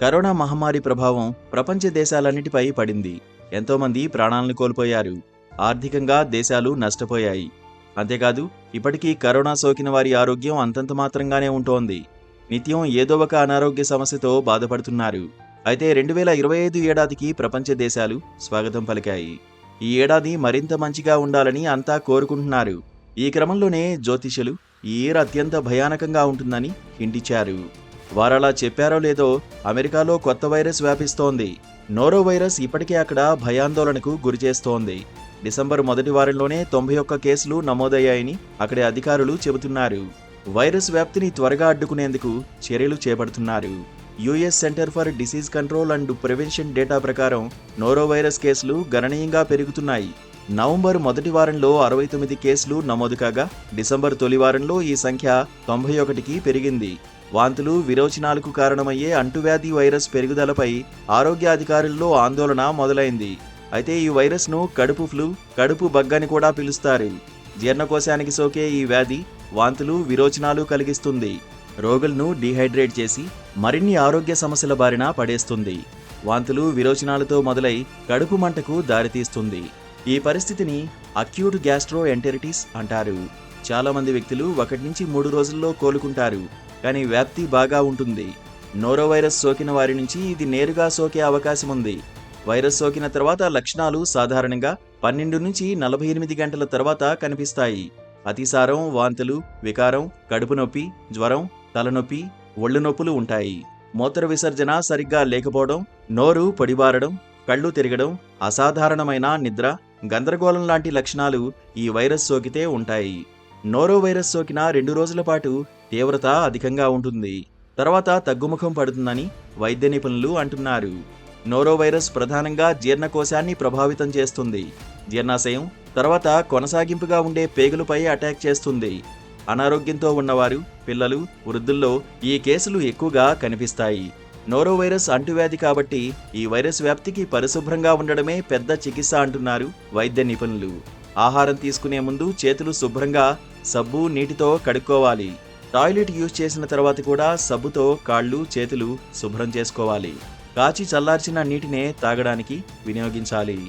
Corona మహమ్మారి ప్రభావం ప్రపంచ దేశాలన్నిటిపై పడింది. ఎంతోమంది ప్రాణాలను కోల్పోయారు. ఆర్థికంగా దేశాలు నష్టపోయాయి. అంతేకాదు, ఇప్పటికీ కరోనా సోకిన వారి ఆరోగ్యం అంతంత మాత్రంగానే ఉంటోంది. నిత్యం ఏదో ఒక అనారోగ్య సమస్యతో బాధపడుతున్నారు. అయితే 2025 ఏడాదికి ప్రపంచ దేశాలు స్వాగతం పలికాయి. ఈ ఏడాది మరింత మంచిగా ఉండాలని అంతా కోరుకుంటున్నారు. ఈ క్రమంలోనే జ్యోతిష్యులు ఈ ఇయర్ అత్యంత భయానకంగా ఉంటుందని హింటిచ్చారు. వారలా చెప్పారో లేదో, అమెరికాలో కొత్త వైరస్ వ్యాపిస్తోంది. నోరో వైరస్ ఇప్పటికే అక్కడ భయాందోళనకు గురిచేస్తోంది. డిసెంబర్ మొదటి వారంలోనే 91 కేసులు నమోదయ్యాయని అక్కడి అధికారులు చెబుతున్నారు. వైరస్ వ్యాప్తిని త్వరగా అడ్డుకునేందుకు చర్యలు చేపడుతున్నారు. US centre for disease control and prevention data ప్రకారం నోరో వైరస్ కేసులు గణనీయంగా పెరుగుతున్నాయి. నవంబర్ మొదటి వారంలో 69 కేసులు నమోదు కాగా, డిసెంబర్ తొలి వారంలో ఈ సంఖ్య 91కి పెరిగింది. వాంతులు, విరోచనాలకు కారణమయ్యే అంటువ్యాధి వైరస్ పెరుగుదలపై ఆరోగ్య అధికారుల్లో ఆందోళన మొదలైంది. అయితే ఈ వైరస్ను కడుపు ఫ్లూ, కడుపు బగ్గని కూడా పిలుస్తారు. జీర్ణకోశానికి సోకే ఈ వ్యాధి వాంతులు, విరోచనాలు కలిగిస్తుంది. రోగులను డీహైడ్రేట్ చేసి మరిన్ని ఆరోగ్య సమస్యల బారిన పడేస్తుంది. వాంతులు, విరోచనాలతో మొదలై కడుపు మంటకు దారితీస్తుంది. ఈ పరిస్థితిని అక్యూట్ గ్యాస్ట్రో ఎంటెరిటిస్ అంటారు. చాలామంది వ్యక్తులు 1 నుంచి 3 రోజుల్లో కోలుకుంటారు, కానీ వ్యాప్తి బాగా ఉంటుంది. నోరో వైరస్ సోకిన వారి నుంచి ఇది నేరుగా సోకే అవకాశం ఉంది. వైరస్ సోకిన తర్వాత లక్షణాలు సాధారణంగా 12 నుంచి 48 గంటల తర్వాత కనిపిస్తాయి. అతిసారం, వాంతులు, వికారం, కడుపు నొప్పి, జ్వరం, తలనొప్పి, ఒళ్ళు నొప్పులు ఉంటాయి. మూత్ర విసర్జన సరిగ్గా లేకపోవడం, నోరు పొడిబారడం, కళ్ళు తిరగడం, అసాధారణమైన నిద్ర, గందరగోళం లాంటి లక్షణాలు ఈ వైరస్ సోకితే ఉంటాయి. నోరో వైరస్ సోకిన 2 రోజుల పాటు తీవ్రత అధికంగా ఉంటుంది. తర్వాత తగ్గుముఖం పడుతుందని వైద్య నిపుణులు అంటున్నారు. నోరో వైరస్ ప్రధానంగా జీర్ణకోశాన్ని ప్రభావితం చేస్తుంది. జీర్ణాశయం తర్వాత కొనసాగింపుగా ఉండే పేగులపై అటాక్ చేస్తుంది. అనారోగ్యంతో ఉన్నవారు, పిల్లలు, వృద్ధుల్లో ఈ కేసులు ఎక్కువగా కనిపిస్తాయి. నోరో వైరస్ అంటువ్యాధి కాబట్టి ఈ వైరస్ వ్యాప్తికి పరిశుభ్రంగా ఉండడమే పెద్ద చికిత్స అంటున్నారు వైద్య నిపుణులు. ఆహారం తీసుకునే ముందు చేతులు శుభ్రంగా సబ్బు, నీటితో కడుక్కోవాలి. టాయిలెట్ యూజ్ చేసిన తర్వాత కూడా సబ్బుతో కాళ్ళు, చేతులు శుభ్రం చేసుకోవాలి. కాచి చల్లార్చిన నీటినే తాగడానికి వినియోగించాలి.